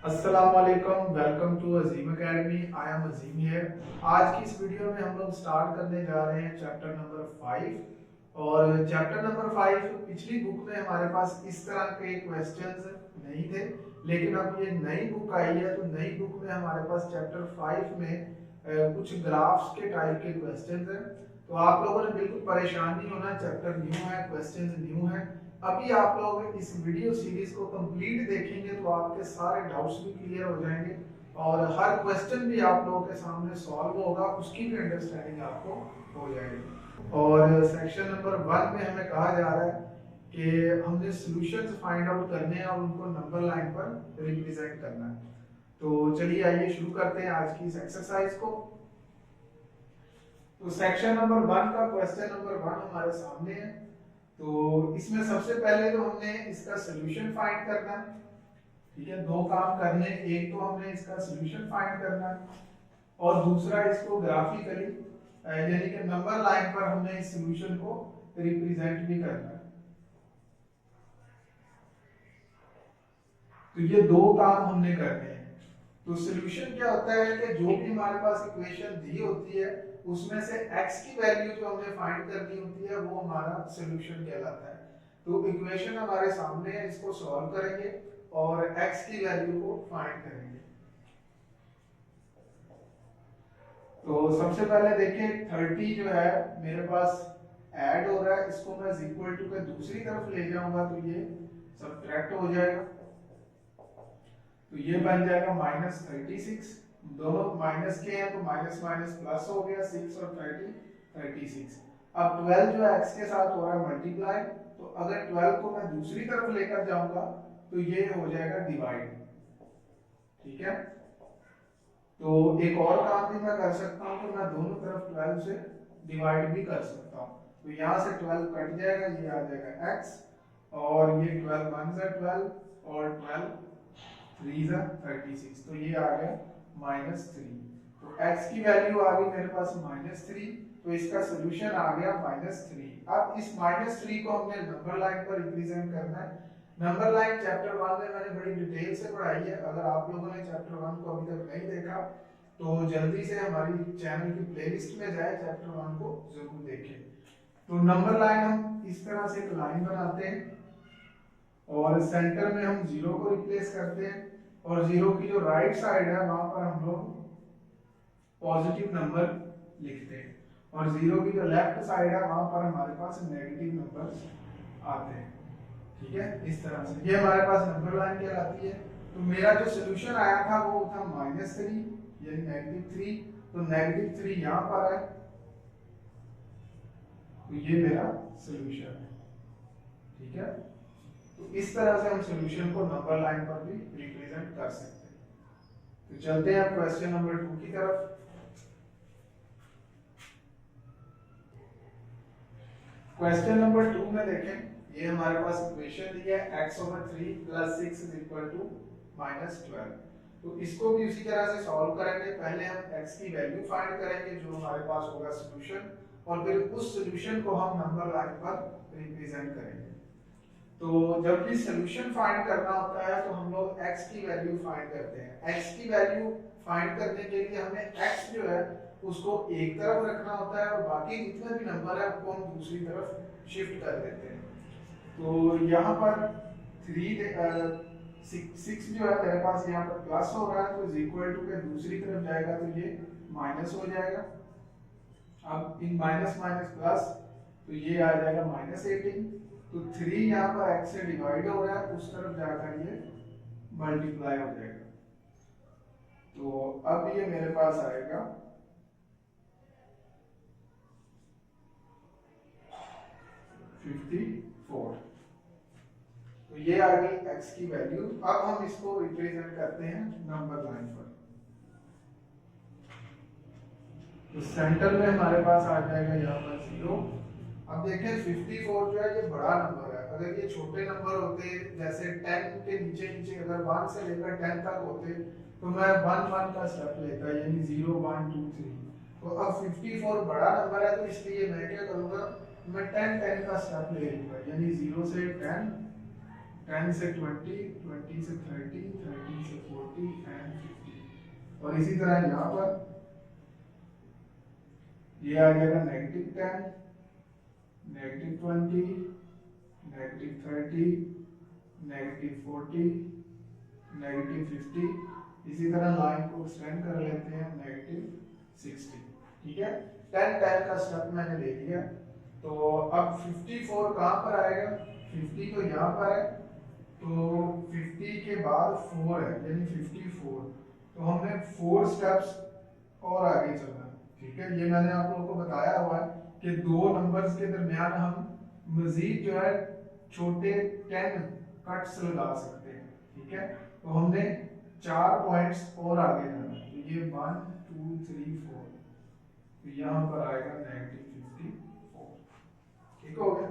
अस्सलाम वालेकुम, welcome to Azeem academy. I am Azeem here. आज की इस वीडियो में हम लोग स्टार्ट करने जा रहे हैं चैप्टर नंबर 5। और चैप्टर नंबर 5 पिछली बुक में हमारे पास इस तरह के क्वेश्चंस नहीं थे, लेकिन अब ये नई बुक आई है तो नई बुक में हमारे पास चैप्टर 5 में कुछ ग्राफ्स के टाइप के क्वेश्चंस हैं। तो आप लोगों ने बिल्कुल परेशान नहीं होना, चैप्टर न्यू है, क्वेश्चंस न्यू है। अभी आप लोग इस वीडियो सीरीज को कंप्लीट देखेंगे तो आपके सारे डाउट्स भी क्लियर हो जाएंगे और हर क्वेश्चन भी आप लोगों के सामने सॉल्व होगा, उसकी भी अंडरस्टैंडिंग आपको हो जाएगी। और सेक्शन नंबर 1 में हमें कहा जा रहा है कि हमने सॉल्यूशंस फाइंड आउट करने हैं और उनको नंबर लाइन पर रिप्रेजेंट करना है। तो चलिए आइए शुरू करते हैं आज की इस एक्सरसाइज को। तो सेक्शन नंबर 1 का क्वेश्चन नंबर 1 हमारे सामने है। तो इसमें सबसे पहले तो हमने इसका सॉल्यूशन फाइंड करना है। ठीक है, दो काम करने, एक तो हमने इसका सॉल्यूशन फाइंड करना है और दूसरा इसको ग्राफिकली यानी कि नंबर लाइन पर हमने इस सॉल्यूशन को रिप्रेजेंट भी करना है। तो ये दो काम हमने करने हैं। तो सॉल्यूशन क्या होता है कि जो भी हमारे पास इक्वेशन दी होती है उसमें से x की वैल्यू जो हमने फाइंड करनी होती है वो हमारा सॉल्यूशन कहलाता है। तो इक्वेशन हमारे सामने है, इसको सॉल्व करेंगे और x की वैल्यू को फाइंड करेंगे। तो सबसे पहले देखें 30 जो है मेरे पास ऐड हो रहा है, इसको मैं इक्वल टू के दूसरी तरफ ले जाऊंगा तो ये सब्ट्रैक्ट हो जाएगा। तो ये बन जाएगा -36। दोनों माइनस के हैं तो माइनस माइनस प्लस हो गया, 6 और 30 36। अब 12 जो x के साथ हो रहा है मल्टीप्लाई, तो अगर 12 को मैं दूसरी तरफ लेकर जाऊंगा तो ये हो जाएगा डिवाइड। ठीक है, तो एक और काम भी मैं कर सकता हूं, तो मैं दोनों तरफ 12 से डिवाइड भी कर सकता हूं। तो यहां से 12 कट जाएगा, ये आ जाएगा x और ये 12 1 से 12 और 12 3 जा 36, तो ये आ गया -3। तो x की वैल्यू आ गई मेरे पास -3, तो इसका सॉल्यूशन आ गया -3। अब इस -3 को हमने नंबर लाइन पर रिप्रेजेंट करना है। नंबर लाइन चैप्टर 1 में मैंने बड़ी डिटेल से पढ़ाई है। अगर आप लोगों ने चैप्टर 1 को अभी तक नहीं देखा तो जल्दी से हमारी चैनल की प्लेलिस्ट में जाए, चैप्टर 1 को जरूर देखें। तो नंबर लाइन हम इस तरह से एक लाइन बनाते हैं और सेंटर में हम 0 को रिप्लेस करते हैं और 0 की जो राइट साइड है वहां पर हम लोग पॉजिटिव नंबर लिखते हैं और 0 की जो लेफ्ट साइड है वहां पर हमारे पास नेगेटिव नंबर आते हैं। ठीक है, इस तरह से ये हमारे पास नंबर लाइन कहलाती है। तो मेरा जो सॉल्यूशन आया था वो था -3 यानी -3। तो -3 यहां पर है, तो ये मेरा सॉल्यूशन है। ठीक है, तो इस तरह से हम सॉल्यूशन को नंबर लाइन पर भी रिप्रेजेंट कर सकते हैं। तो चलते हैं अब क्वेश्चन नंबर 2 की तरफ। क्वेश्चन नंबर 2 में देखें, ये हमारे पास इक्वेशन दी है x/3 + 6 = -12। तो इसको भी उसी तरह से सॉल्व करेंगे। पहले हम x की वैल्यू फाइंड करेंगे जो हमारे पास होगा सॉल्यूशन, और फिर उस सॉल्यूशन को हम नंबर लाइन पर रिप्रेजेंट करेंगे। तो जब भी सॉल्यूशन फाइंड करना होता है तो हम लोग x की वैल्यू फाइंड करते हैं। x की वैल्यू फाइंड करने के लिए हमें x जो है उसको एक तरफ रखना होता है और बाकी जितने भी नंबर है उसको हम दूसरी तरफ शिफ्ट कर देते हैं। तो यहाँ पर 6 जो है मेरे पास यहाँ पर प्लस हो रहा है, तो इक्वल टू के दूसरी तरफ जाएगा तो ये माइनस हो जाएगा। अब इन माइनस माइनस प्लस, तो ये आ जाएगा -18। तो 3 यहाँ पर x से डिवाइड हो रहा है, उस तरफ जाकर ये मल्टीप्लाई हो जाएगा। तो अब ये मेरे पास आएगा 54। तो ये आ गई x की वैल्यू। अब हम इसको रिप्रेजेंट करते हैं नंबर लाइन पर। तो सेंटर में हमारे पास आ जाएगा यहाँ पर 0। अब देखें 54 जो है ये बड़ा नंबर है। अगर ये छोटे नंबर होते जैसे 10 के नीचे नीचे अगर 1 से लेकर 10 तक होते तो मैं 1 1 का स्टेप लेता, यानी 0 1 2 3। तो अब 54 बड़ा नंबर है तो इसलिए मैं क्या करूँगा, मैं 10 10 का स्टेप ले लूँगा, यानी 0 से 10, 10 से 20, 20 से 30, 30 से 40, और इसी तरह यहाँ पर ये आ जाएगा -10, -20, -30, -40, -50। इसी तरह लाइन को एक्सटेंड कर लेते हैं -60। ठीक है, 10 का स्टेप मैंने ले लिया। तो अब 54 कहाँ पर आएगा? 50 तो यहाँ पर है, तो 50 के बाद 4 है यानी 54। तो हमने 4 स्टेप्स और आगे चलना। ठीक है, ये मैंने आप लोगों को बताया हुआ है कि दो नंबर्स के दरमियान हम मजीद जो है छोटे 10 कट्स लगा सकते हैं। ठीक है, तो हमने 4 पॉइंट्स और आगे जाना है। तो ये 1 2 3 4, तो यहाँ पर आएगा -54। ठीक हो गया।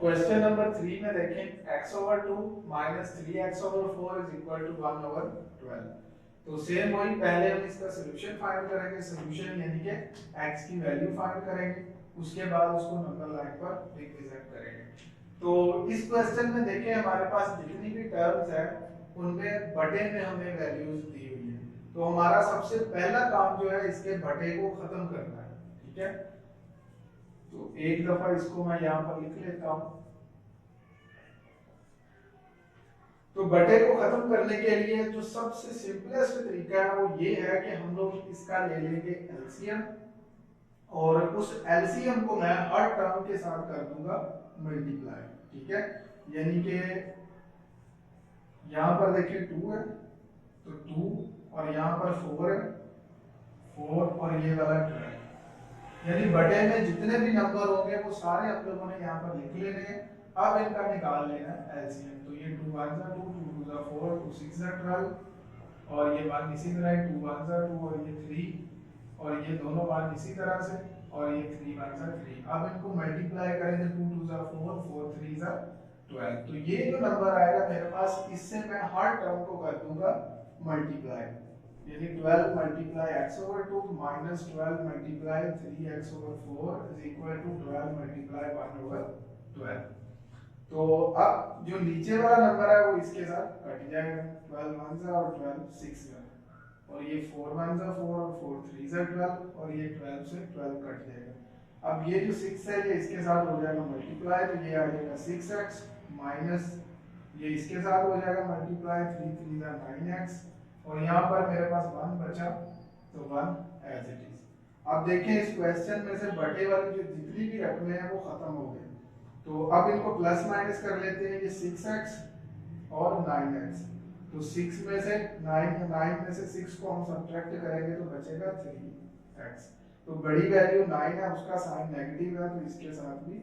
क्वेश्चन नंबर 3 में देखें, x/2 - 3x/4 = 1/12। तो सेम वही, पहले हम इसका सॉल्यूशन फाइंड करेंगे, सॉल्यूशन यानी कि x की वैल्यू फाइंड करेंगे, उसके बाद उसको नंबर लाइन पर रिप्रेजेंट करेंगे। तो इस क्वेश्चन में देखें हमारे पास जितनी भी टर्म्स है उनमें बटे में हमें वैल्यूज दी हुई है। तो हमारा सबसे पहला काम जो है इसके बटे को खत्म करना है। ठीक है, तो एक दफा इसको मैं यहाँ पर लिख लेता हूँ। तो बटे को खत्म करने के लिए जो सबसे सिंपलेस्ट तरीका है वो ये है कि हम लोग इसका ले लेंगे एलसीएम, और उस एलसीएम को मैं हर टर्म के साथ कर दूंगा मल्टीप्लाई। ठीक है, यानी कि यहाँ पर देखिए 2 है तो 2, और यहाँ पर 4 है 4, और ये वाला 2 है। यानी बटे में जितने भी नंबर होंगे वो सारे हम लोगों ने यहाँ पर लिख लेने हैं। अब इनका निकाल लेना है एलसीएम। तो ये 2 1 2, 2 2 4, 2 6 12, और ये 1 इसी तरह 2 1 2, और ये 3, और ये दोनों 1 इसी तरह से, और ये 3 1 3। अब इनको मल्टीप्लाई करें तो 2 2 4, 4 3 12। तो ये जो नंबर आएगा मेरे पास, इससे मैं हर टर्म को कर दूंगा मल्टीप्लाई, यानी 12 multiply x/2 minus 12 multiply 3x/4 is equal to 12 multiply 1/12। तो अब जो नीचे वाला नंबर है वो इसके साथ कट जाएगा, 12 1 और 12 6 है, और ये 4 1 4 और 4 3 12, और ये 12 से 12 कट जाएगा। अब ये जो 6 है ये इसके साथ हो जाएगा मल्टीप्लाई, तो ये आ जाएगा 6x, माइनस ये इसके साथ हो जाएगा मल्टीप्लाई 3 3 9x, और यहाँ पर मेरे पास 1 बचा, तो 1 एज इट इज। अब देखें इस क्वेश्चन में से बटे वाली जो जितनी भी रकमें हैं वो खत्म हो गई। तो अब इनको प्लस माइनस कर लेते हैं, ये 6x और 9x। तो 6 में से 9 में से 6 को हम सब्ट्रैक्ट करेंगे तो बचेगा 3x। तो बड़ी वैल्यू 9 है, उसका साइन नेगेटिव है, तो इसके साथ भी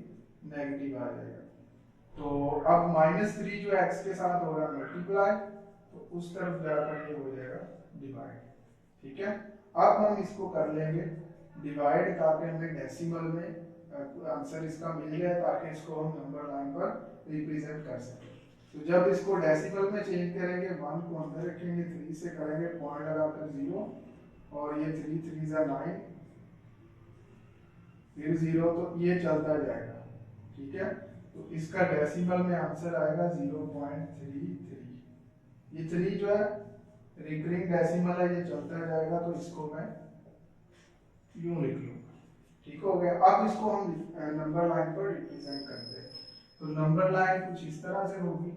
नेगेटिव आ जाएगा। तो अब -3 जो x के साथ हो रहा है मल्टीप्लाई, तो उस तरफ जाकर ये हो जाएगा डिवाइड। ठीक है, अब हम इसको कर लेंगे डिवाइड, ताकि हमें डेसिमल में आंसर इसका मिल जाए, ताकि इसको हम नंबर लाइन पर रिप्रेजेंट कर सकें। तो जब इसको डेसिमल में चेंज करेंगे, 1 को अंदर रखेंगे, 3 से करेंगे पॉइंट लगाकर 0, और ये 3 3 9, फिर 0, तो ये चलता जाएगा। ठीक है, तो इसका डेसिमल में आंसर आएगा 0.33। ये 3 जो है रिकरिंग डेसिमल है, ये चलता जाएगा, तो इसको मैं यूं लिख लूंगा। ठीक हो गया। अब इसको हम नंबर लाइन पर रिप्रेजेंट करते हैं। तो नंबर लाइन कुछ इस तरह से होगी,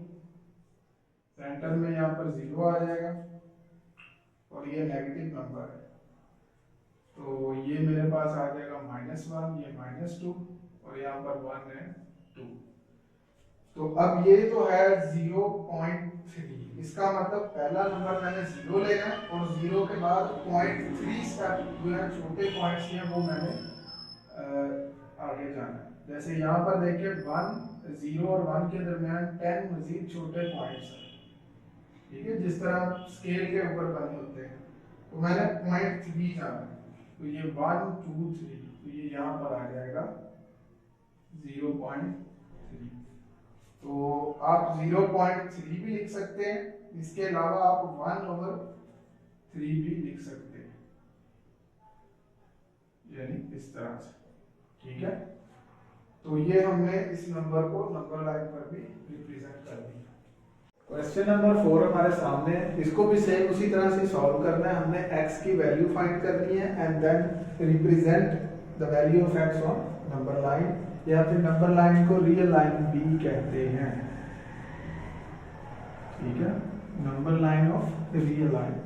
सेंटर में यहाँ पर 0 आ जाएगा, और ये नेगेटिव नंबर है, तो ये मेरे पास आ जाएगा -1, ये -2, और यहाँ पर 1 है 2। तो अब ये तो है 0.3, इसका मतलब पहला नंबर मैंने 0 लेना है, और 0 के बाद 0.3 स्टेप जो है छोटे पॉइंट्स हैं वो मैंने आगे जाना है। जैसे यहाँ पर देखिए 1 0 और 1 के दरमियान 10 मजीद छोटे पॉइंट्स हैं। ठीक है, जिस तरह स्केल के ऊपर बने होते हैं, तो मैंने 0.3 जाना है, तो ये 1 2 3, तो ये यहाँ पर आ जाएगा 0.3। तो आप 0.3 भी लिख सकते हैं, इसके अलावा आप 1/3 भी लिख सकते हैं, यानी इस तरह से। ठीक है, तो ये हमने इस नंबर को नंबर लाइन पर भी रिप्रेजेंट कर दिया। क्वेश्चन नंबर 4 हमारे सामने है, इसको भी सेम उसी तरह से सॉल्व करना है। हमने x की वैल्यू फाइंड करनी है and then represent the value of x on number line, या फिर नंबर लाइन को रियल लाइन b कहते हैं। ठीक है, number line of real line.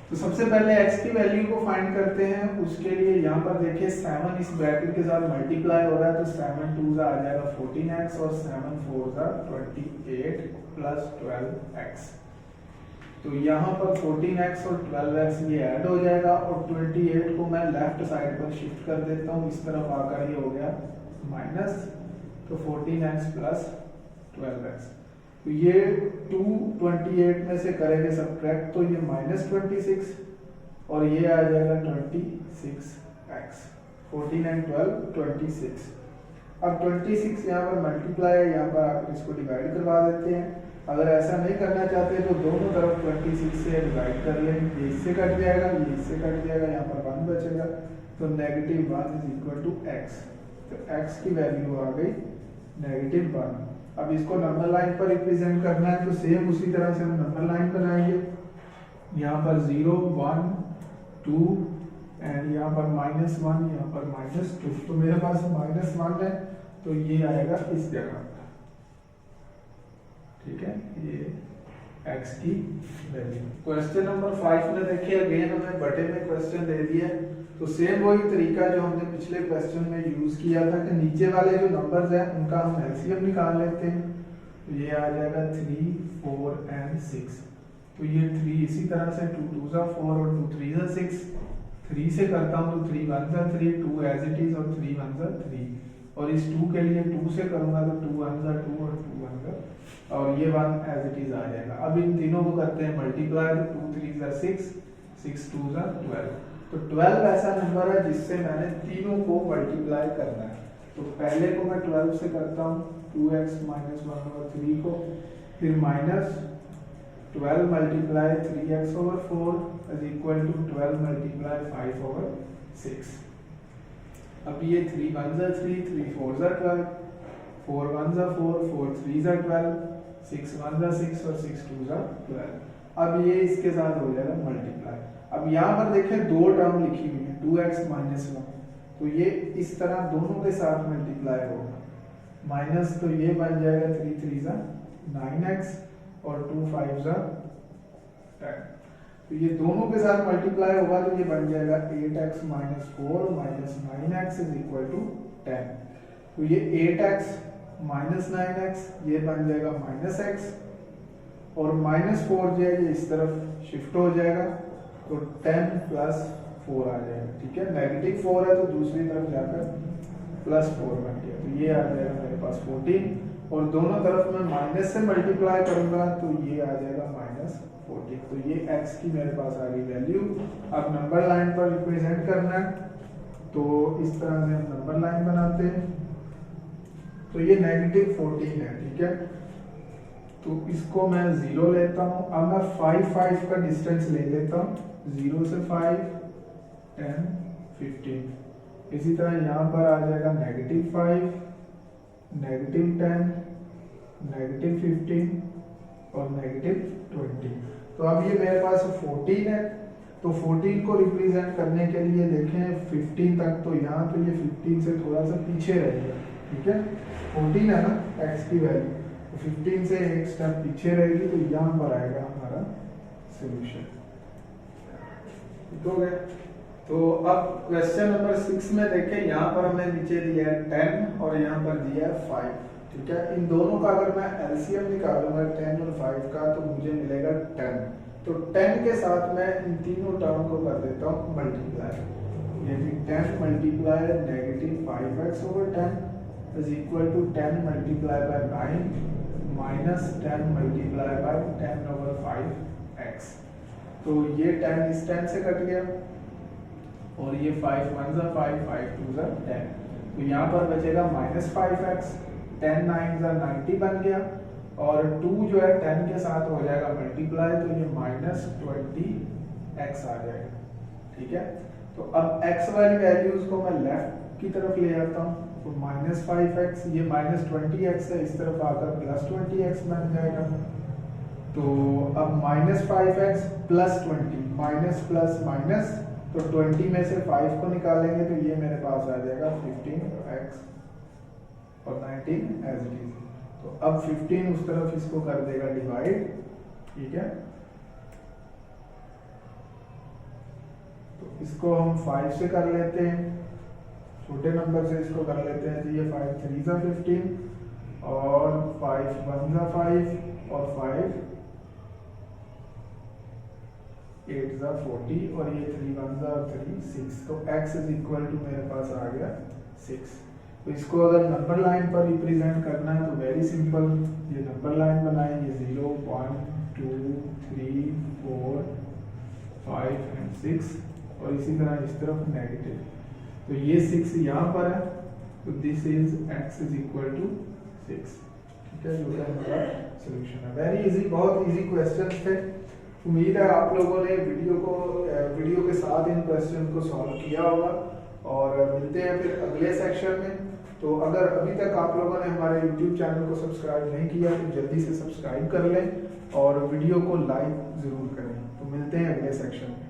तो सबसे पहले x की वैल्यू को फाइंड करते हैं। उसके लिए यहाँ पर देखिए 7 इस ब्रैकेट के साथ मल्टीप्लाई हो रहा है, तो 7 2 आ जाएगा 14x और 7 4 28 प्लस 12x। तो यहाँ पर 14x और 12x ये ऐड हो जाएगा और 28 को मैं लेफ्ट साइड पर शिफ्ट कर देता हूँ, इस तरफ आकर ये हो गया माइनस, तो 14x प्लस 12x। तो ये 2 28 में से करेंगे सब्ट्रैक्ट, तो ये -26 और ये आ जाएगा 26x। 14 एंड 12 26। अब 26 यहाँ पर मल्टीप्लाई है, यहाँ पर आप इसको डिवाइड करवा देते हैं। अगर ऐसा नहीं करना चाहते तो दोनों तरफ 26 से डिवाइड कर लें, ये इससे कट जाएगा, ये इससे कट जाएगा, यहाँ पर 1 बचेगा, तो -1 इज इक्वल टू x। तो x की वैल्यू आ गई -1। अब इसको नंबर लाइन पर रिप्रेजेंट करना है, तो सेम उसी तरह से हम नंबर लाइन बनाएंगे। यहाँ पर 0 1 2 एंड यहाँ पर -1, यहाँ पर -2। तो मेरे पास -1 है, तो ये आएगा इस जगह। ठीक है, ये x की वैल्यू। क्वेश्चन नंबर 5 में देखिए अगेन हमें बटे में क्वेश्चन दे दिया। तो सेम वही तरीका जो हमने पिछले क्वेश्चन में यूज किया था कि नीचे वाले जो नंबर्स हैं उनका हम एलसीएम निकाल लेते हैं। तो ये आ जाएगा 3 4 एंड 6। तो ये 3 इसी तरह से 2 2 4 और 2 3 6। 3 से करता हूँ तो 3 1 3, 2 एज इट इज और 3 1 3। और इस 2 के लिए 2 से करूंगा तो 2 1 2 और 2 1 और ये 1 एज इट इज आ जाएगा। अब इन तीनों को करते हैं मल्टीप्लाई, तो 2 3 6, 6 2 12। तो 12 ऐसा नंबर है जिससे मैंने तीनों को मल्टीप्लाई करना है। तो पहले को मैं 12 से करता हूँ, 2x - 1 और 3 को, फिर -12 multiply 3x/4 is equal to 12 multiply 5/6। अब ये 3 1 3, 3 4 12, 4 1 4, 4 3 12, 6 1 6 और 6 2 12। अब ये इसके साथ हो जाएगा मल्टीप्लाई। अब यहाँ पर देखें 2 टर्म लिखी हुई है, 2x - 1, तो ये इस तरह दोनों के साथ मल्टीप्लाई होगा। माइनस तो ये बन जाएगा 3 3 9x और 2 5 10। तो ये दोनों के साथ मल्टीप्लाई होगा तो ये बन जाएगा 8x - 4 - 9x is equal to 10। तो ये 8x - 9x ये बन जाएगा -x और -4 जो है ये इस तरफ शिफ्ट हो जाएगा, तो 10 + 4 आ जाएगा। ठीक है, -4 है तो दूसरी तरफ जाकर +4 बन गया, तो ये आ जाएगा मेरे पास 14 और दोनों तरफ मैं माइनस से मल्टीप्लाई करूंगा तो ये आ जाएगा -14। तो ये x की मेरे पास आ गई वैल्यू। अब नंबर लाइन पर रिप्रेजेंट करना है, तो इस तरह से हम नंबर लाइन बनाते हैं। तो ये -14 है। ठीक है, तो इसको मैं 0 लेता हूँ। अब मैं 5 5 का डिस्टेंस ले लेता हूँ, 0 से 5 10 15। इसी तरह यहाँ पर आ जाएगा -5 -10 -15 और -20। तो अब ये मेरे पास 14 है, तो 14 को रिप्रेजेंट करने के लिए देखें 15 तक, तो यहाँ तो ये 15 से थोड़ा सा पीछे रहेगा। ठीक है, 14 है ना x की वैल्यू, तो 15 से एक स्टेप पीछे रहेगी, तो यहाँ पर आएगा हमारा सोल्यूशन। ठीक हो गया। तो अब क्वेश्चन नंबर 6 में देखें, यहाँ पर हमने नीचे दिया है 10 और यहाँ पर दिया है 5। ठीक है, इन दोनों का अगर मैं एलसीएम निकालूंगा 10 और 5 का तो मुझे मिलेगा 10। तो 10 के साथ मैं इन तीनों टर्म को कर देता हूँ मल्टीप्लाई, यानी 10 multiply -5x/10 is equal to 10 multiply by 9 minus 10 multiply by 10/5x। तो ये 10 इस 10 से कट गया और ये 5 1 5 5 2 10। तो यहाँ पर बचेगा -5x, 10 9 90 बन गया और 2 जो है 10 के साथ हो जाएगा मल्टीप्लाई, तो ये -20x आ जाएगा। ठीक है, तो अब x वाली वैल्यूज को मैं लेफ्ट की तरफ ले आता हूँ, तो -5x, ये -20x है, इस तरफ आकर +20x बन जाएगा। तो अब -5x + 20, माइनस प्लस माइनस, तो 20 में से 5 को निकालेंगे तो ये मेरे पास आ जाएगा 15x और 19 एज इट इज। तो अब 15 उस तरफ इसको कर देगा डिवाइड, ठीक है। तो इसको हम 5 से कर लेते हैं, छोटे नंबर से इसको कर लेते हैं। तो ये 5 3 ज़ा 15 और 5 1 ज़ा 5 और 5 8 ज़ा 40 और ये 3 1 ज़ा 3 6। तो x इज इक्वल टू मेरे पास आ गया 6। तो इसको अगर नंबर लाइन पर रिप्रेजेंट करना है तो वेरी सिंपल, ये नंबर लाइन बनाएंगे 0 1 2 3 4 5 एंड 6 और इसी तरह इस तरफ नेगेटिव। तो ये 6 यहाँ पर है, तो this is x is equal to 6, ठीक है, जो है हमारा सॉल्यूशन है। वेरी इजी, बहुत इजी क्वेश्चन थे। उम्मीद है आप लोगों ने वीडियो के साथ इन क्वेश्चन को सॉल्व किया होगा और मिलते हैं फिर अगले सेक्शन में। तो अगर अभी तक आप लोगों ने हमारे YouTube चैनल को सब्सक्राइब नहीं किया तो जल्दी से सब्सक्राइब कर लें और वीडियो को लाइक ज़रूर करें। तो मिलते हैं अगले सेक्शन में।